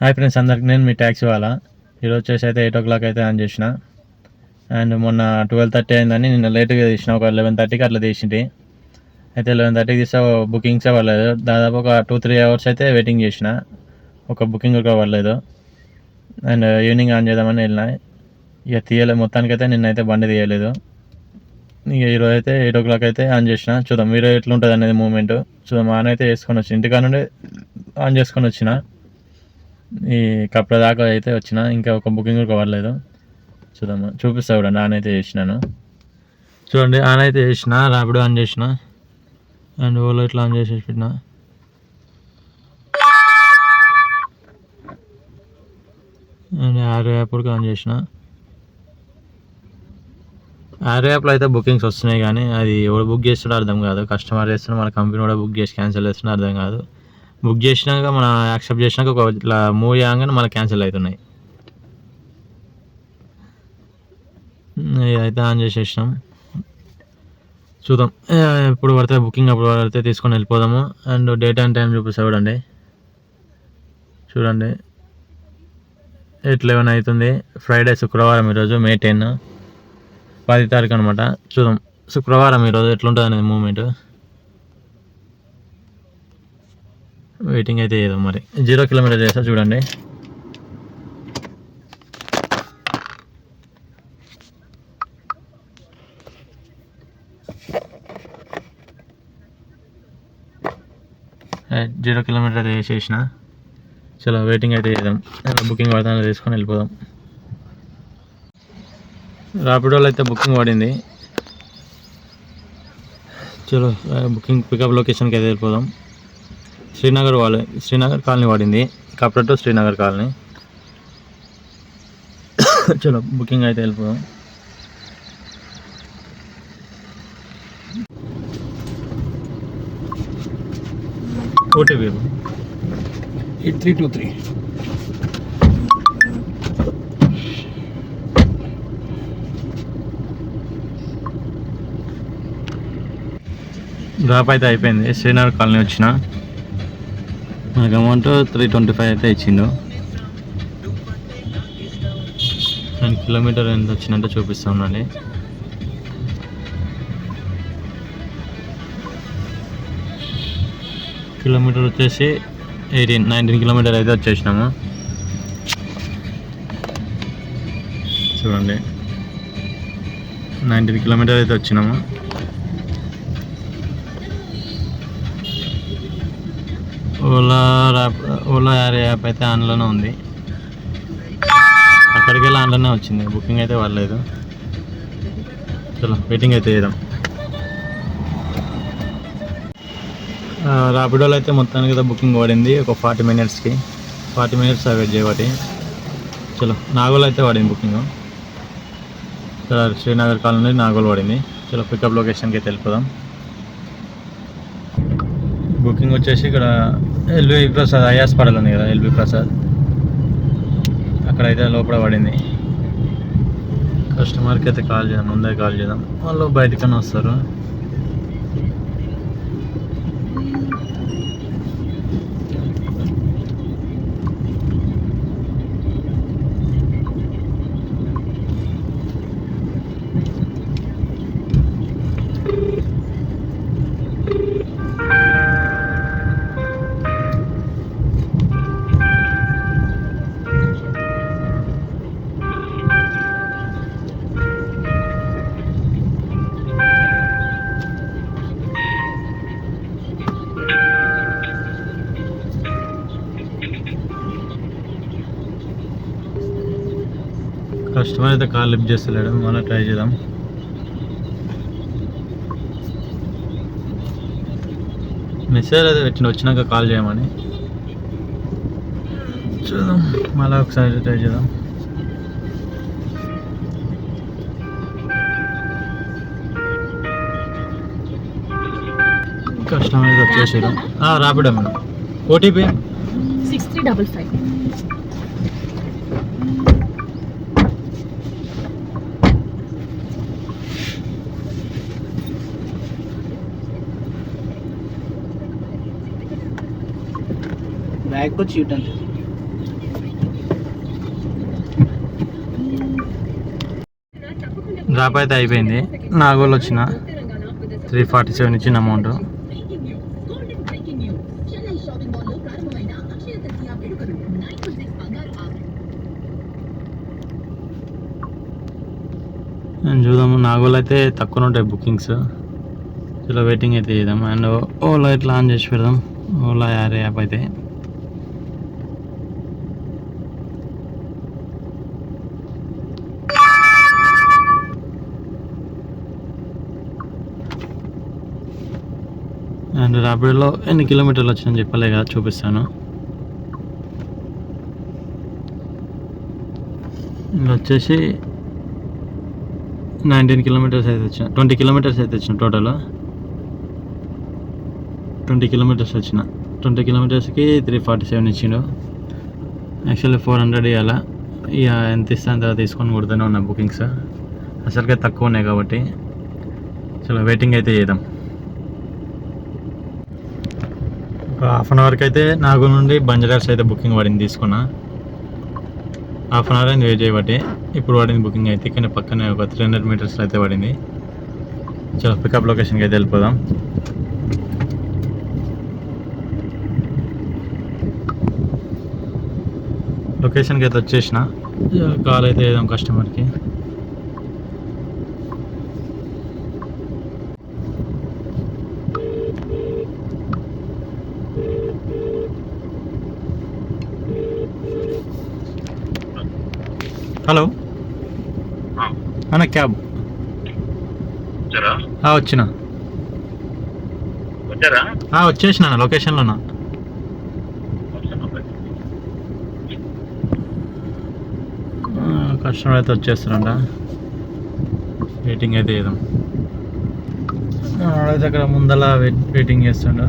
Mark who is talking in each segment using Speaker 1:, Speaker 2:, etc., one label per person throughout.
Speaker 1: Hi friends, అందరికి నేను మీ taxi వాళ్ళ. ఈరోజు వచ్చేసి అయితే 8 o'clock అయితే ఆన్ చేసిన. అండ్ మొన్న 12:30 అయిందని నిన్న లేట్గా తీసిన, ఒక 11:30కి అట్లా తీసింది. అయితే 11:30కి తీస్తే బుకింగ్సే పడలేదు. దాదాపు ఒక 2-3 hours అయితే వెయిటింగ్ చేసిన, ఒక బుకింగ్ కూడా పడలేదు. అండ్ ఈవినింగ్ ఆన్ చేద్దామని వెళ్ళిన, ఇక తీయలేదు. మొత్తానికైతే నిన్నైతే బండి తీయలేదు. ఇక ఈరోజు అయితే 8 o'clock అయితే ఆన్ చేసిన. చూద్దాం మీరు ఎట్లుంటుంది అనేది మూమెంట్ చూద్దాం. ఆన్ అయితే వేసుకొని వచ్చి ఇంటికా నుండి ఆన్ చేసుకొని వచ్చిన. ఈ కప్పుల దాకా అయితే వచ్చిన, ఇంకా ఒక బుకింగ్ కూడా పడలేదు. చూద్దాము, చూపిస్తా చూడండి. ఆన్ అయితే చేసినాను చూడండి. ఆన్ అయితే చేసిన, ర్యాపిడో ఆన్ చేసిన, అండ్ ఓలో ఇట్లా ఆన్ చేసేసి పెట్టిన. అండ్ ఆరో యాప్ కూడా ఆన్ చేసిన. ఆరో యాప్లో అయితే బుకింగ్స్ వస్తున్నాయి, కానీ అది ఎవరు బుక్ చేస్తాడో అర్థం కాదు. కస్టమర్ చేస్తున్నా, మన కంపెనీ కూడా బుక్ చేసి క్యాన్సిల్ చేస్తున్నా అర్థం కాదు. బుక్ చేసినాక మనం యాక్సెప్ట్ చేసినాక ఒక ఇట్లా మూవ్ చేయగానే మళ్ళీ క్యాన్సిల్ అవుతున్నాయి. ఇదైతే ఆన్ చేసేసినాం. చూద్దాం ఎప్పుడు పడితే బుకింగ్ అప్పుడు పడితే తీసుకొని వెళ్ళిపోదాము. అండ్ డేట్ అండ్ టైం చూపిస్తా చూడండి. 8:11 అవుతుంది. ఫ్రైడే, శుక్రవారం ఈరోజు, May 10, 10 తారీఖు అనమాట. చూద్దాం శుక్రవారం ఈరోజు ఎట్లుంటుంది అనేది మూమెంట్. వెయిటింగ్ అయితే ఏదో మరి 0 kilometer చేస్తా చూడండి. జీరో కిలోమీటర్ చేసేసిన. చలో వెయిటింగ్ అయితే చేద్దాం. బుకింగ్ పడతాను తీసుకొని వెళ్ళిపోదాం. ర్యాపిడోలో అయితే బుకింగ్ పడింది. చలో బుకింగ్ పికప్ లొకేషన్కి అయితే వెళ్ళిపోదాం. శ్రీనగర్ కాలనీ పడింది. Kapra to Srinagar colony. చలో బుకింగ్ అయితే వెళ్ళిపోదాం. ఓటీపీ
Speaker 2: 8323.
Speaker 1: డ్రాప్ అయితే అయిపోయింది. శ్రీనగర్ కాలనీ వచ్చిన. మనకు అమౌంట్ 325 అయితే ఇచ్చిండు. అండ్ కిలోమీటర్ ఎంత వచ్చిందంటే చూపిస్తా ఉండండి. కిలోమీటర్ వచ్చేసి 19 కిలోమీటర్ అయితే వచ్చేసినాము. చూడండి 19 కిలోమీటర్ అయితే వచ్చినాము. ఓలా యాప్ అయితే ఆన్లోనే ఉంది. అక్కడికి వెళ్ళి ఆన్లోనే వచ్చింది. బుకింగ్ అయితే పడలేదు. చలో వెయిటింగ్ అయితే చేద్దాం. ర్యాపిడోలో అయితే మొత్తానికి అయితే బుకింగ్ పడింది. ఒక 40 minutesకి 40 minutes వెయిట్ చేయబట్టి. చలో నాగోల్ అయితే పడింది బుకింగ్. శ్రీనగర్ కాలనీ నాగోల్ పడింది. చలో పికప్ లొకేషన్కి అయితే వెళ్ళిపోదాం. బుకింగ్ వచ్చేసి ఇక్కడ ఎల్బీ ప్రసాద్ అయాస్ పడలు ఉంది కదా, ఎల్బీ ప్రసాద్ అక్కడైతే లోపల పడింది. కస్టమర్కి అయితే కాల్ చేద్దాం, ముందే కాల్ చేద్దాం. వాళ్ళు బయటికన్నా వస్తారు. కస్టమర్ అయితే కాల్ లిఫ్ట్ చేస్తలేడు, మనం ట్రై చేద్దాం. మెసేజ్ అయితే వచ్చినాక కాల్ చేయమని. చూద్దాం, మళ్ళీ ఒకసారి ట్రై చేద్దాం. కస్టమర్ అయితే వచ్చేసారు. ర్యాపిడో మేడం. ఓటీపీ
Speaker 3: 6355.
Speaker 2: బ్యాక్ వచ్చి యూటర్న్
Speaker 1: డ్రాప్ అయితే అయిపోయింది. నాగోల్ వచ్చిన 347 ఇచ్చిన అమౌంట్. చూద్దాము. నాగోల్ అయితే తక్కువ ఉంటాయి బుకింగ్స్. ఇలా వెయిటింగ్ అయితే చేద్దాం. అండ్ ఓలా ఇట్లా ఆన్ చేసి పెడదాం. ఓలా యాప్ అయితే అండ్ ర్యాపిడోలో ఎన్ని కిలోమీటర్లు వచ్చిందని చెప్పలే కదా, చూపిస్తాను. ఇలా వచ్చేసి 19 కిలోమీటర్స్ అయితే వచ్చిన, 20 కిలోమీటర్స్ అయితే వచ్చిన. టోటల్ 20 కిలోమీటర్స్ వచ్చిన. 20 కిలోమీటర్స్కి 347 ఇచ్చిండు. యాక్చువల్లీ 400 ఇవ్వాలా. ఇక ఎంత ఇస్తాను తర్వాత తీసుకొని కొడుతూనే ఉన్నా బుకింగ్స్. అసలుకే తక్కువ ఉన్నాయి కాబట్టి చాలా వెయిటింగ్ అయితే చేద్దాం. ఒక హాఫ్ అన్ అవర్కి అయితే నాగూర్ నుండి బంజారాస్ అయితే బుకింగ్ పడింది. తీసుకున్నా హాఫ్ అన్ అవర్ అయింది వెయిట్ చేయబట్టి. ఇప్పుడు పడింది బుకింగ్ అయితే. కానీ పక్కనే ఒక 300 మీటర్స్ అయితే పడింది. చాలా పికప్ లొకేషన్కి అయితే వెళ్ళిపోదాం. లొకేషన్కి అయితే వచ్చేసిన. కాల్ అయితే వేద్దాం కస్టమర్కి. హలో అన్న, క్యాబ్ వచ్చిన వచ్చేసిన లొకేషన్లోనా. కస్టమర్ అయితే వచ్చేస్తారంట. వెయిటింగ్ అయితే చేద్దాం. ఆడైతే అక్కడ ముందల వెయిటింగ్ చేస్తుండ.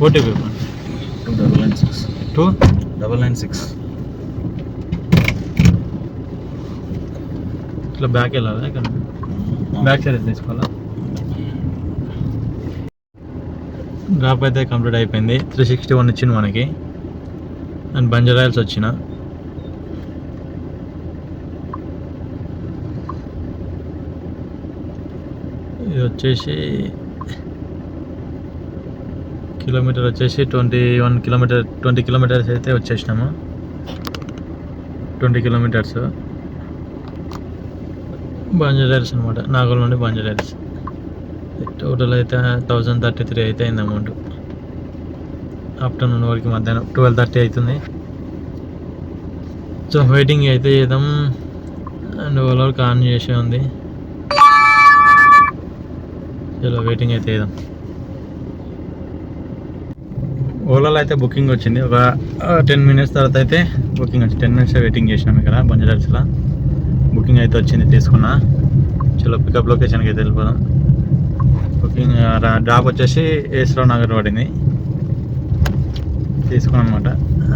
Speaker 1: ఓటీపీ
Speaker 2: 29962
Speaker 1: ఇట్లా బ్యాక్ వెళ్ళాలి. ఇక్కడ బ్యాక్ సైడ్ తీసుకోవాలా. డ్రాప్ అయితే కంప్లీట్ అయిపోయింది. 361 ఇచ్చింది మనకి. అండ్ బంజారాయిల్స్ వచ్చిన. ఇది వచ్చేసి కిలోమీటర్ వచ్చేసి 20 కిలోమీటర్స్ అయితే వచ్చేసినాము. 20 కిలోమీటర్స్ బంజారాయిల్స్ అనమాట. నాగోల్ నుండి బంజారాయిల్స్. టోటల్ అయితే 1033 అయితే అయింది అమౌంట్. ఆఫ్టర్నూన్ వరకు మధ్యాహ్నం 12:30 అవుతుంది. సో వెయిటింగ్ అయితే చేద్దాం. అండ్ ఓలా వరకు ఆన్ చేసే ఉంది. చలో వెయిటింగ్ అయితే చేద్దాం. ఓలాలో అయితే బుకింగ్ వచ్చింది. ఒక 10 మినిట్స్ తర్వాత అయితే బుకింగ్ వచ్చింది. 10 మినిట్స్ వెయిటింగ్ చేసినాం ఇక్కడ బంజారాయిల్స్లో. బుకింగ్ అయితే వచ్చింది, తీసుకున్నా. చలో పికప్ లొకేషన్కి అయితే వెళ్ళిపోదాం. బుకింగ్ డ్రాప్ వచ్చేసి ఏస్రావు నగర్ పడింది. తీసుకున్నాం అనమాట.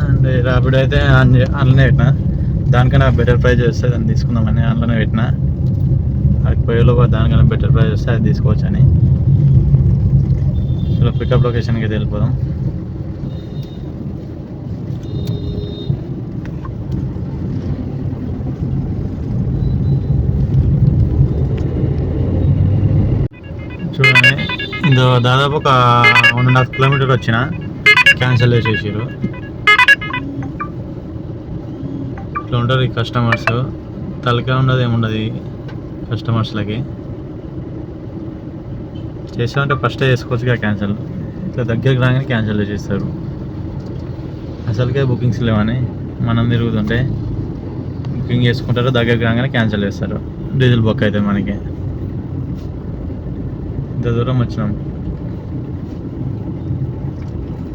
Speaker 1: అండ్ ర్యాపిడో అయితే ఆన్లైనే పెట్టినా. దానికన్నా బెటర్ ప్రైస్ వస్తే దాన్ని తీసుకుందామని ఆన్లైనే పెట్టినా. అది పోయేలోపు దానికన్నా బెటర్ ప్రైస్ వస్తే అది తీసుకోవచ్చు అని. చలో పికప్ లొకేషన్కి అయితే వెళ్ళిపోదాం. చూడండి, ఇందులో దాదాపు ఒక 1.5 కిలోమీటర్ వచ్చిన క్యాన్సిల్ చేసేసారు. ఇట్లా ఉంటారు ఈ కస్టమర్స్. తలకాయ ఉండదు, ఏముండదు కస్టమర్స్లకి. చేసామంటే ఫస్టే చేసుకోవచ్చుగా క్యాన్సిల్. ఇట్లా దగ్గరికి రాగానే క్యాన్సిల్ చేసేస్తారు. అసలుకే బుకింగ్స్ లేవని మనం తిరుగుతుంటే బుకింగ్ చేసుకుంటారు, దగ్గరికి రాగానే క్యాన్సిల్ చేస్తారు. డీజిల్ బుక్ అవుతుంది మనకి. ఇంత దూరం వచ్చినాం.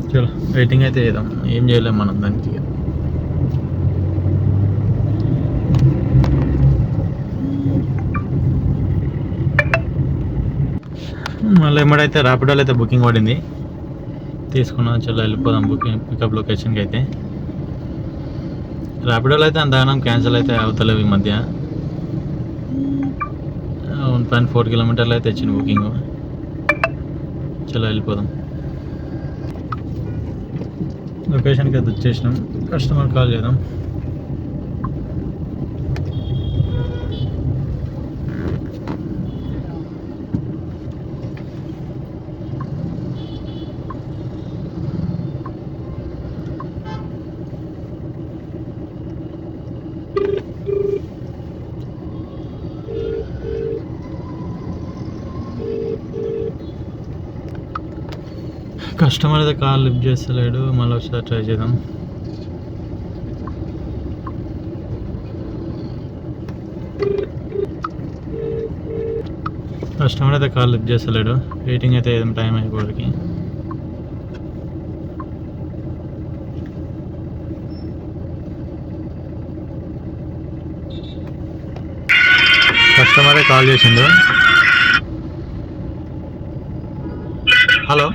Speaker 1: చలో వెయిటింగ్ అయితే చేద్దాం. ఏం చేయలేం మనం దానికి. మళ్ళీ ఎమ్మడైతే ర్యాపిడోలో అయితే బుకింగ్ పడింది. తీసుకున్నాం. చలో వెళ్ళిపోదాం బుకింగ్ పికప్ లొకేషన్కి అయితే. ర్యాపిడోలో అయితే అంతగానం క్యాన్సిల్ అయితే అవుతలేవు ఈ మధ్య. 1.4 కిలోమీటర్లు అయితే వచ్చింది బుకింగ్. చలో వెళ్ళిపోదాం. లొకేషన్కి అయితే వచ్చేసినాం. కస్టమర్ కాల్ చేద్దాం. కస్టమర్ అయితే కాల్ లిఫ్ట్ చేస్తలేడు. మళ్ళీ ఒకసారి ట్రై చేద్దాం. కస్టమర్ అయితే కాల్ లిఫ్ట్ చేస్తలేడు. వెయిటింగ్ అయితే ఏదైనా టైం అయిపోవడానికి. కస్టమరే కాల్ చేసిండు. హలో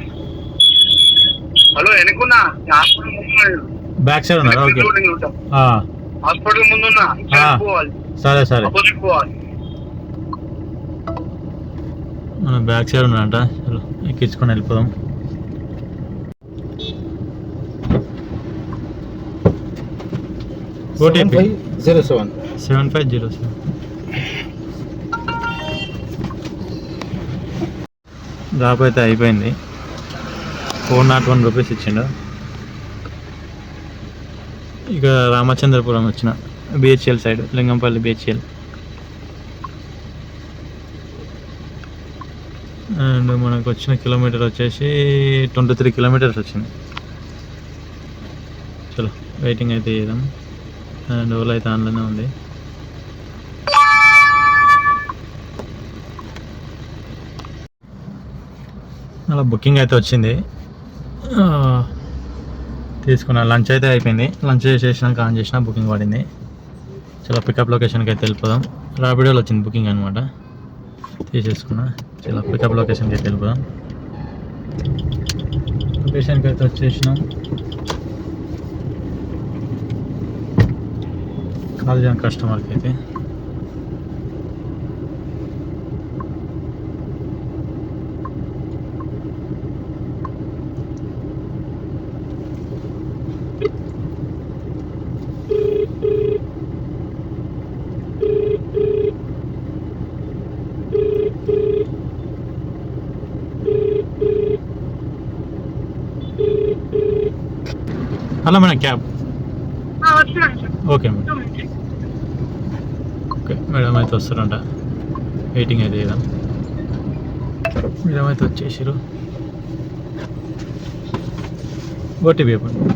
Speaker 2: హలో ఎనుకున్నా హాస్పిటల్ ముందు
Speaker 1: బ్యాక్ సైడ్ ఉన్నారా? ఓకే
Speaker 2: హాస్పిటల్ ముందున్నా పోవాలి.
Speaker 1: సరే సరే
Speaker 2: అపోజిట్ పోవాలి.
Speaker 1: మనం బ్యాక్ సైడ్ ఉన్నారంట. చలో ఎక్కించుకొని వెళ్ళిపోదాం. ఓటీపీ 7507. డ్రాప్ అయితే అయిపోయింది. 401 రూపీస్ ఇచ్చిండు. ఇక రామచంద్రపురం వచ్చిన, BHEL side, Lingampally BHEL. And మనకు వచ్చిన కిలోమీటర్ వచ్చేసి 23 కిలోమీటర్స్ వచ్చింది. చలో వెయిటింగ్ అయితే చేద్దాం. అండ్ ఓలా అయితే ఆన్లైన్లో ఉంది. అలా బుకింగ్ అయితే వచ్చింది. తీసుకున్నా. లంచ్ అయితే అయిపోయింది. లంచ్ చేసేసినాక ఆన్ చేసిన బుకింగ్ పడింది. చలో పికప్ లొకేషన్కి అయితే వెళ్ళిపోదాం. రాపిడోలో వచ్చింది బుకింగ్ అనమాట. తీసేసుకున్నా. చలో పికప్ లొకేషన్కి అయితే వెళ్ళిపోదాం. లొకేషన్కి అయితే వచ్చేసినాం. కాల్ చేయండి కస్టమర్కి అయితే. Hello madam, cab. Okay madam. Okay madam అయితే వస్తారంట. వెయిటింగ్ అయితే చేద్దాం. మేడం అయితే వచ్చేసారు. ఓటీపీ చెప్పండి.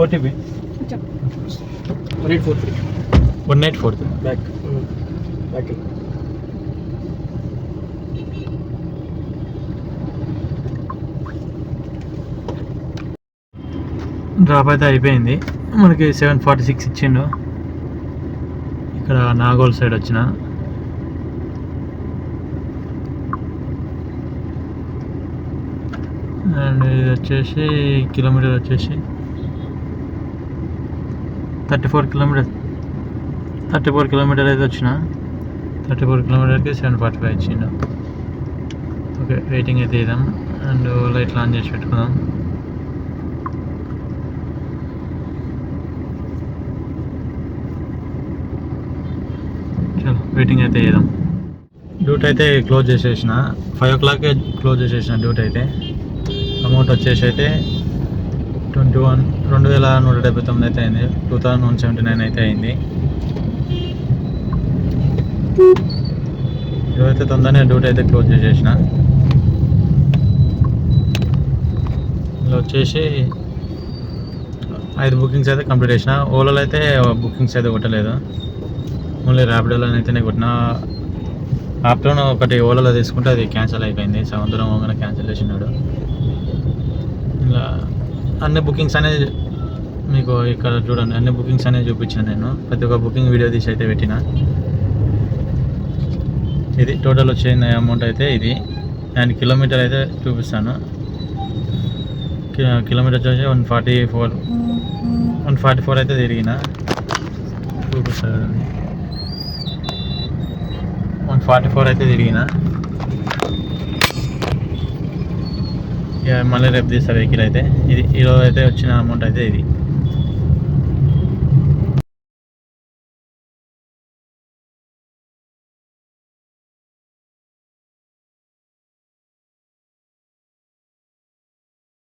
Speaker 1: OTP 1843 back. డ్రాప్ అయితే అయిపోయింది. మనకి 746 ఇచ్చిండు. ఇక్కడ నాగోల్ సైడ్ వచ్చిన. అండ్ ఇది వచ్చేసి కిలోమీటర్ వచ్చేసి 34 కిలోమీటర్ అయితే వచ్చిన. 34 కిలోమీటర్కి 745 ఇచ్చిండు. ఓకే వెయిటింగ్ అయితే ఇద్దాం. అండ్ లైట్లు ఆన్ చేసి పెట్టుకుందాం. చలో వెయిటింగ్ అయితే చేద్దాం. డ్యూటీ అయితే క్లోజ్ చేసేసిన. 5 o'clock క్లోజ్ చేసేసిన డ్యూటీ అయితే. అమౌంట్ వచ్చేసి అయితే 21,179 అయితే అయింది. 2,179 అయితే అయింది. ఇవైతే తొందరనే డ్యూటీ అయితే క్లోజ్ చేసేసిన. ఇలా వచ్చేసి 5 బుకింగ్స్ అయితే కంప్లీట్ చేసిన. ఓలాలో అయితే బుకింగ్స్ అయితే కొట్టలేదు. ఓన్లీ ర్యాపిడోలో అయితేనే కొట్టిన. ఆఫ్టర్నూన్ ఒకటి ఓలాలో తీసుకుంటే అది క్యాన్సిల్ అయిపోయింది. సగం దూరం పోగానే క్యాన్సిల్ చేసినాడు. ఇలా అన్ని బుకింగ్స్ అనేది మీకు ఇక్కడ చూడండి. అన్ని బుకింగ్స్ అనేది చూపించాను నేను. ప్రతి ఒక్క బుకింగ్ వీడియో తీసి అయితే పెట్టిన. ఇది టోటల్ వచ్చిన అమౌంట్ అయితే ఇది. అండ్ కిలోమీటర్ అయితే చూపిస్తాను. కిలోమీటర్ వచ్చేసి 144 అయితే తిరిగిన చూపిస్తాను. 144 అయితే తిరిగిన. ఇక మళ్ళీ రేపు తీస్తా వెహికల్ అయితే. ఇది ఈరోజు అయితే వచ్చిన అమౌంట్ అయితే ఇది.